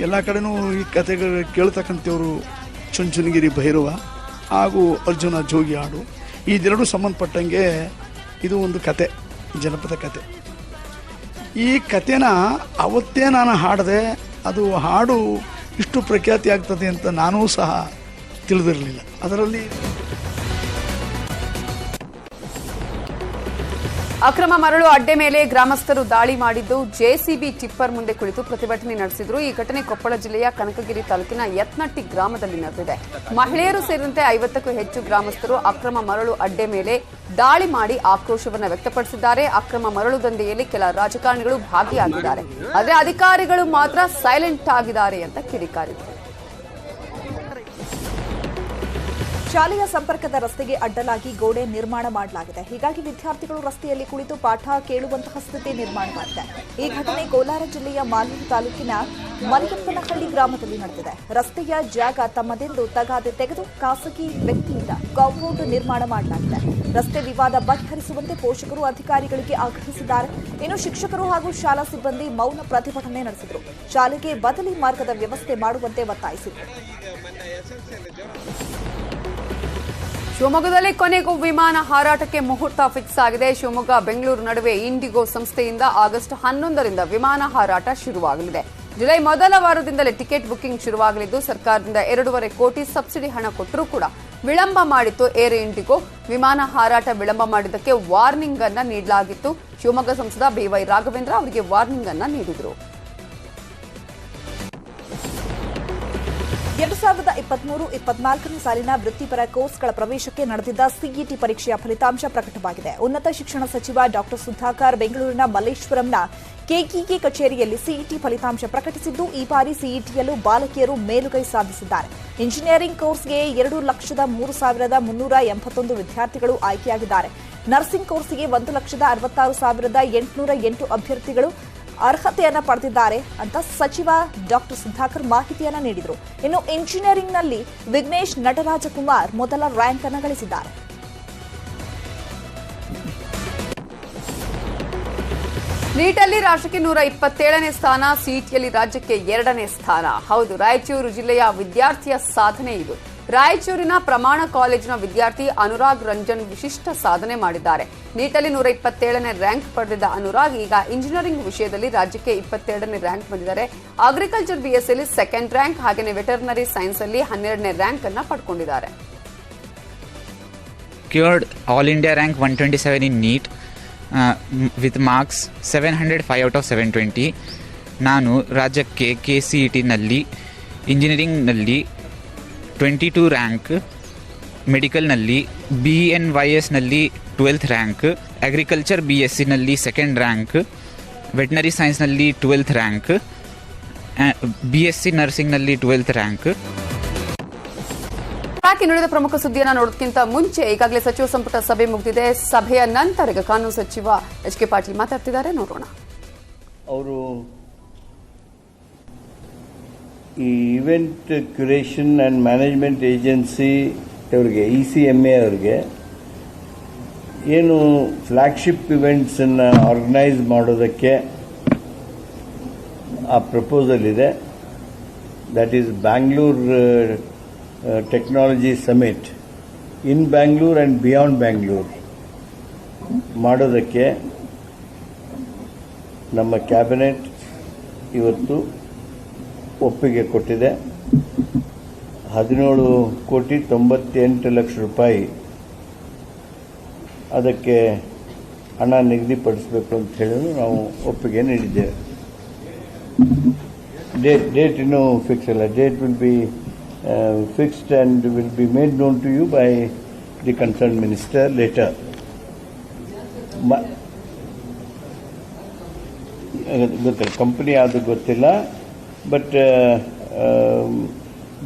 [SPEAKER 13] ಎಲ್ಲ ಕಡೆನೂ ಈ ಕಥೆಗಳು ಕೇಳ್ತಕ್ಕಂಥವ್ರು ಚುಂಚನಗಿರಿ ಭೈರವ ಹಾಗೂ ಅರ್ಜುನ ಜೋಗಿ ಹಾಡು ಇದೆರಡು ಸಂಬಂಧಪಟ್ಟಂಗೆ ಇದು ಒಂದು ಕತೆ, ಜನಪದ ಕತೆ. ಈ ಕತೆನ ಅವತ್ತೇ ನಾನು ಹಾಡಿದೆ. ಅದು ಹಾಡು ಇಷ್ಟು ಪ್ರಖ್ಯಾತಿ ಆಗ್ತದೆ ಅಂತ ನಾನೂ ಸಹ ತಿಳಿದಿರಲಿಲ್ಲ. ಅದರಲ್ಲಿ
[SPEAKER 2] ಅಕ್ರಮ ಮರಳು ಅಡ್ಡೆ ಮೇಲೆ ಗ್ರಾಮಸ್ಥರು ದಾಳಿ ಮಾಡಿದ್ದು ಜೆಸಿಬಿ ಟಿಪ್ಪರ್ ಮುಂದೆ ಕುಳಿತು ಪ್ರತಿಭಟನೆ ನಡೆಸಿದ್ರು. ಈ ಘಟನೆ ಕೊಪ್ಪಳ ಜಿಲ್ಲೆಯ ಕನಕಗಿರಿ ತಾಲೂಕಿನ ಯತ್ನಟ್ಟಿ ಗ್ರಾಮದಲ್ಲಿ ನಡೆದಿದೆ. ಮಹಿಳೆಯರು ಸೇರಿದಂತೆ 50ಕ್ಕೂ ಹೆಚ್ಚು ಗ್ರಾಮಸ್ಥರು ಅಕ್ರಮ ಮರಳು ಅಡ್ಡೆ ಮೇಲೆ ದಾಳಿ ಮಾಡಿ ಆಕ್ರೋಶವನ್ನು ವ್ಯಕ್ತಪಡಿಸಿದ್ದಾರೆ. ಅಕ್ರಮ ಮರಳು ದಂಧೆಯಲ್ಲಿ ಕೆಲ ರಾಜಕಾರಣಿಗಳು ಭಾಗಿಯಾಗಿದ್ದಾರೆ, ಆದರೆ ಅಧಿಕಾರಿಗಳು ಮಾತ್ರ ಸೈಲೆಂಟ್ ಆಗಿದ್ದಾರೆ ಅಂತ ಕಿಡಿಕಾರಿದರು.
[SPEAKER 1] ಶಾಲೆಯ ಸಂಪರ್ಕದ ರಸ್ತೆಗೆ ಅಡ್ಡಲಾಗಿ ಗೋಡೆ ನಿರ್ಮಾಣ ಮಾಡಲಾಗಿದೆ. ಹೀಗಾಗಿ ವಿದ್ಯಾರ್ಥಿಗಳು ರಸ್ತೆಯಲ್ಲಿ ಕುಳಿತು ಪಾಠ ಕೇಳುವಂತಹ ಸ್ಥಿತಿ ನಿರ್ಮಾಣವಾಗಿದೆ. ಈ ಘಟನೆ ಕೋಲಾರ ಜಿಲ್ಲೆಯ ಮಾಲೂರು ತಾಲೂಕಿನ ಮರಿಯಪ್ಪನಹಳ್ಳಿ ಗ್ರಾಮದಲ್ಲಿ ನಡೆದಿದೆ. ರಸ್ತೆಯ ಜಾಗ ತಮ್ಮದೆಂದು ತಗಾದೆ ತೆಗೆದು ಖಾಸಗಿ ವ್ಯಕ್ತಿಯಿಂದ ಕಾಂಪೌಂಡ್ ನಿರ್ಮಾಣ ಮಾಡಲಾಗಿದೆ. ರಸ್ತೆ ವಿವಾದ ಬಗೆಹರಿಸುವಂತೆ ಪೋಷಕರು ಅಧಿಕಾರಿಗಳಿಗೆ ಆಗ್ರಹಿಸಿದ್ದಾರೆ. ಇನ್ನು ಶಿಕ್ಷಕರು ಹಾಗೂ ಶಾಲಾ ಸಿಬ್ಬಂದಿ ಮೌನ ಪ್ರತಿಭಟನೆ ನಡೆಸಿದರು. ಶಾಲೆಗೆ ಬದಲಿ ಮಾರ್ಗದ ವ್ಯವಸ್ಥೆ ಮಾಡುವಂತೆ ಒತ್ತಾಯಿಸಿದರು.
[SPEAKER 2] ಶಿವಮೊಗ್ಗದಲ್ಲಿ ಕೊನೆಗೂ ವಿಮಾನ ಹಾರಾಟಕ್ಕೆ ಮುಹೂರ್ತ ಫಿಕ್ಸ್ ಆಗಿದೆ. ಶಿವಮೊಗ್ಗ ಬೆಂಗಳೂರು ನಡುವೆ ಇಂಡಿಗೋ ಸಂಸ್ಥೆಯಿಂದ ಆಗಸ್ಟ್ 11ರಿಂದ ವಿಮಾನ ಹಾರಾಟ ಶುರುವಾಗಲಿದೆ. ಜುಲೈ ಮೊದಲ ವಾರದಿಂದಲೇ ಟಿಕೆಟ್ ಬುಕಿಂಗ್ ಶುರುವಾಗಲಿದ್ದು ಸರ್ಕಾರದಿಂದ 2.5 ಕೋಟಿ ಸಬ್ಸಿಡಿ ಹಣ ಕೊಟ್ಟರೂ ಕೂಡ ವಿಳಂಬ ಮಾಡಿತ್ತು ಏರ್ ಇಂಡಿಗೋ. ವಿಮಾನ ಹಾರಾಟ ವಿಳಂಬ ಮಾಡಿದ್ದಕ್ಕೆ ವಾರ್ನಿಂಗ್ ಅನ್ನ ನೀಡಲಾಗಿತ್ತು. ಶಿವಮೊಗ್ಗ ಸಂಸದ ಬಿವೈ ರಾಘವೇಂದ್ರ ಅವರಿಗೆ ವಾರ್ನಿಂಗ್ ಅನ್ನ ನೀಡಿದರು.
[SPEAKER 1] 2023-24ನೇ ಸಾಲಿನ ವೃತ್ತಿಪರ ಕೋರ್ಸ್ಗಳ ಪ್ರವೇಶಕ್ಕೆ ನಡೆದಿದ್ದ ಸಿಇಟಿ ಪರೀಕ್ಷೆಯ ಫಲಿತಾಂಶ ಪ್ರಕಟವಾಗಿದೆ. ಉನ್ನತ ಶಿಕ್ಷಣ ಸಚಿವ ಡಾಕ್ಟರ್ ಸುಧಾಕರ್ ಬೆಂಗಳೂರಿನ ಮಲ್ಲೇಶ್ವರಂನ ಕೆಇಇ ಕಚೇರಿಯಲ್ಲಿ ಸಿಇಟಿ ಫಲಿತಾಂಶ ಪ್ರಕಟಿಸಿದ್ದು, ಈ ಬಾರಿ ಸಿಇಟಿಯಲ್ಲೂ ಬಾಲಕಿಯರು ಮೇಲುಗೈ ಸಾಧಿಸಿದ್ದಾರೆ. ಇಂಜಿನಿಯರಿಂಗ್ ಕೋರ್ಸ್ಗೆ 2,03,381 ವಿದ್ಯಾರ್ಥಿಗಳು ಆಯ್ಕೆಯಾಗಿದ್ದಾರೆ. ನರ್ಸಿಂಗ್ ಕೋರ್ಸ್ಗೆ 1,66,808 ಅಭ್ಯರ್ಥಿಗಳು ಅರ್ಹತೆಯನ್ನ ಪಡೆದಿದ್ದಾರೆ ಅಂತ ಸಚಿವ ಡಾಕ್ಟರ್ ಸುಧಾಕರ್ ಮಾಹಿತಿಯನ್ನ ನೀಡಿದರು. ಇನ್ನು ಇಂಜಿನಿಯರಿಂಗ್ನಲ್ಲಿ ವಿಘ್ನೇಶ್ ನಟರಾಜಕುಮಾರ್ ಮೊದಲ ರ್ಯಾಂಕ್ ಅನ್ನು ಗಳಿಸಿದ್ದಾರೆ.
[SPEAKER 2] ನೀಟಲ್ಲಿ ರಾಜ್ಯಕ್ಕೆ 127ನೇ ಸ್ಥಾನ, ಸಿಇಟಿಯಲ್ಲಿ ರಾಜ್ಯಕ್ಕೆ 2ನೇ ಸ್ಥಾನ. ಹೌದು, ರಾಯಚೂರು ಜಿಲ್ಲೆಯ ವಿದ್ಯಾರ್ಥಿಯ ಸಾಧನೆ ಇದು. ರಾಯಚೂರಿನ ಪ್ರಮಾಣ ಕಾಲೇಜಿನ ವಿದ್ಯಾರ್ಥಿ ಅನುರಾಗ್ ರಂಜನ್ ವಿಶಿಷ್ಟ ಸಾಧನೆ ಮಾಡಿದ್ದಾರೆ. ನೀಟಲ್ಲಿ 127ನೇ ರ್ಯಾಂಕ್ ಪಡೆದಿದ್ದ ಅನುರಾಗ್ ಈಗ ಇಂಜಿನಿಯರಿಂಗ್ ವಿಷಯದಲ್ಲಿ ರಾಜ್ಯಕ್ಕೆ 22ನೇ ರ್ಯಾಂಕ್ ಬಂದಿದ್ದಾರೆ. ಅಗ್ರಿಕಲ್ಚರ್ ಬಿಎಸ್ಸಿಯಲ್ಲಿ ಸೆಕೆಂಡ್ ರ್ಯಾಂಕ್, ಹಾಗೆಯೇ ವೆಟರ್ನರಿ ಸೈನ್ಸ್ ಅಲ್ಲಿ 12ನೇ ರ್ಯಾಂಕ್ ಅನ್ನು ಪಡ್ಕೊಂಡಿದ್ದಾರೆ.
[SPEAKER 14] Secured All India rank 127 in NEET with marks 705 out of 720. ನಾನು ರಾಜ್ಯಕ್ಕೆ KCET-ನಲ್ಲಿ ಇಂಜಿನಿಯರಿಂಗ್ನಲ್ಲಿ 22 ರ್ಯಾಂಕ್, ಮೆಡಿಕಲ್ನಲ್ಲಿ BNYS-ನಲ್ಲಿ 12th ರ್ಯಾಂಕ್, ಅಗ್ರಿಕಲ್ಚರ್ BSc-ನಲ್ಲಿ ಸೆಕೆಂಡ್ ರ್ಯಾಂಕ್, ವೆಟನರಿ ಸೈನ್ಸ್ನಲ್ಲಿ 12th ರ್ಯಾಂಕ್, BSc ನರ್ಸಿಂಗ್ನಲ್ಲಿ 12th ರ್ಯಾಂಕ್.
[SPEAKER 2] ಇನ್ನುಳಿದ ಪ್ರಮುಖ ಸುದ್ದಿಯನ್ನು ನೋಡೋದಕ್ಕಿಂತ ಮುಂಚೆ ಈಗಾಗಲೇ ಸಚಿವ ಸಂಪುಟ ಸಭೆ ಮುಗಿದಿದೆ. ಸಭೆಯ ನಂತರ ಈಗ ಕಾನೂನು ಸಚಿವ ಎಚ್ ಕೆ ಪಾಟೀಲ್ ಮಾತಾಡ್ತಿದ್ದಾರೆ, ನೋಡೋಣ.
[SPEAKER 15] ಅವರು ಈ ಇವೆಂಟ್ ಕ್ಯೂರೇಷನ್ ಆ್ಯಂಡ್ ಮ್ಯಾನೇಜ್ಮೆಂಟ್ ಏಜೆನ್ಸಿ ಅವರಿಗೆ ECMA ಅವರಿಗೆ ಏನು ಫ್ಲ್ಯಾಗ್ಶಿಪ್ ಇವೆಂಟ್ಸನ್ನು ಆರ್ಗನೈಸ್ ಮಾಡೋದಕ್ಕೆ ಆ ಪ್ರಪೋಸಲ್ ಇದೆ. That is Bangalore technology summit in Bangalore and beyond Bangalore ಮಾಡೋದಕ್ಕೆ ನಮ್ಮ ಕ್ಯಾಬಿನೆಟ್ ಇವತ್ತು ಒಪ್ಪಿಗೆ ಕೊಟ್ಟಿದೆ. 17,98,00,000 ರೂಪಾಯಿ ಅದಕ್ಕೆ ಹಣ ನಿಗದಿಪಡಿಸಬೇಕು ಅಂತ ಹೇಳಿ ನಾವು ಒಪ್ಪಿಗೆ ನೀಡಿದ್ದೇವೆ. ಡೇಟ್ ಇನ್ನೂ ಫಿಕ್ಸ್ ಇಲ್ಲ. Date will be fixed and will be made known to you by the concerned minister later. Company adu gottilla, but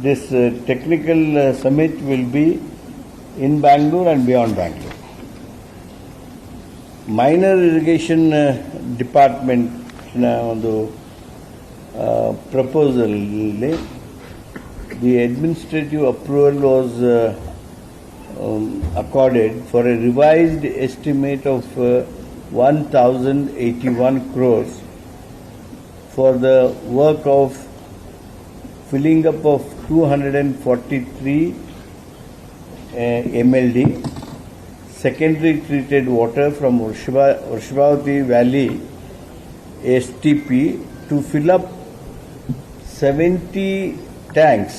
[SPEAKER 15] this technical summit will be in Bangalore and beyond Bangalore. Minor irrigation department na ಒಂದು proposal the administrative approval was accorded for a revised estimate of 1,081 crores for the work of filling up of 243 MLD secondary treated water from Vrshbhavati Valley STP to fill up 70 tanks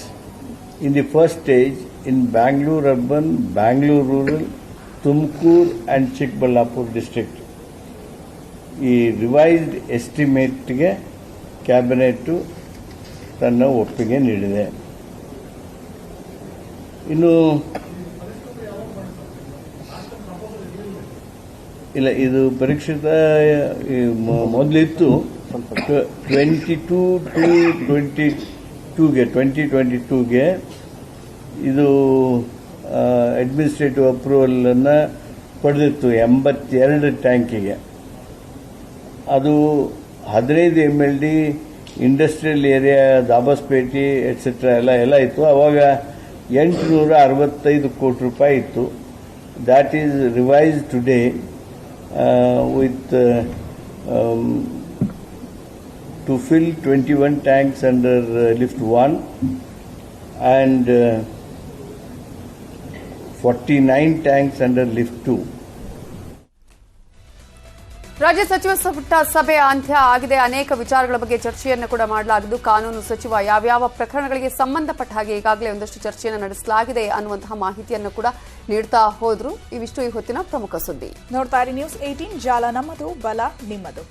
[SPEAKER 15] in the first stage in Bangalore urban, Bangalore rural, Tumkur and Chikballapur district. ಈ revised ಎಸ್ಟಿಮೇಟ್ಗೆ cabinet ತನ್ನ ಒಪ್ಪಿಗೆ ನೀಡಿದೆ. ಇನ್ನು ಇಲ್ಲ, ಇದು ಪರೀಕ್ಷಿತ ಮೊದಲಿತ್ತು 2022ಗೆ ಇದು administrative ಅಪ್ರೂವಲನ್ನು ಪಡೆದಿತ್ತು 82 ಟ್ಯಾಂಕಿಗೆ. ಅದು 15 MLD industrial area, Dabaspete et cetera ಎಲ್ಲ ಇತ್ತು. ಆವಾಗ 865 ಕೋಟಿ ರೂಪಾಯಿ ಇತ್ತು. That is revised today with to fill 21 tanks under lift 1 and 49 tanks under lift 2.
[SPEAKER 2] ರಾಜ್ಯ ಸಚಿವ ಸಂಪುಟ ಸಭೆ ಅಂತ್ಯ ಆಗಿದೆ. ಅನೇಕ ವಿಚಾರಗಳ ಬಗ್ಗೆ ಚರ್ಚೆಯನ್ನು ಕೂಡ ಮಾಡಲಾಗಿದ್ದು, ಕಾನೂನು ಸಚಿವ ಯಾವ್ಯಾವ ಪ್ರಕರಣಗಳಿಗೆ ಸಂಬಂಧಪಟ್ಟ ಹಾಗೆ ಈಗಾಗಲೇ ಒಂದಷ್ಟು ಚರ್ಚೆಯನ್ನು ನಡೆಸಲಾಗಿದೆ ಅನ್ನುವಂತಹ ಮಾಹಿತಿಯನ್ನು ಕೂಡ ನೀಡ್ತಾ ಹೋದ್ರು. ಇವಿಷ್ಟು ಈ ಹೊತ್ತಿನ ಪ್ರಮುಖ ಸುದ್ದಿ.
[SPEAKER 1] ನೋಡ್ತಾ ಇರಿ News 18, ಜಾಲ ನಮ್ಮದು, ಬಲ ನಿಮ್ಮದು.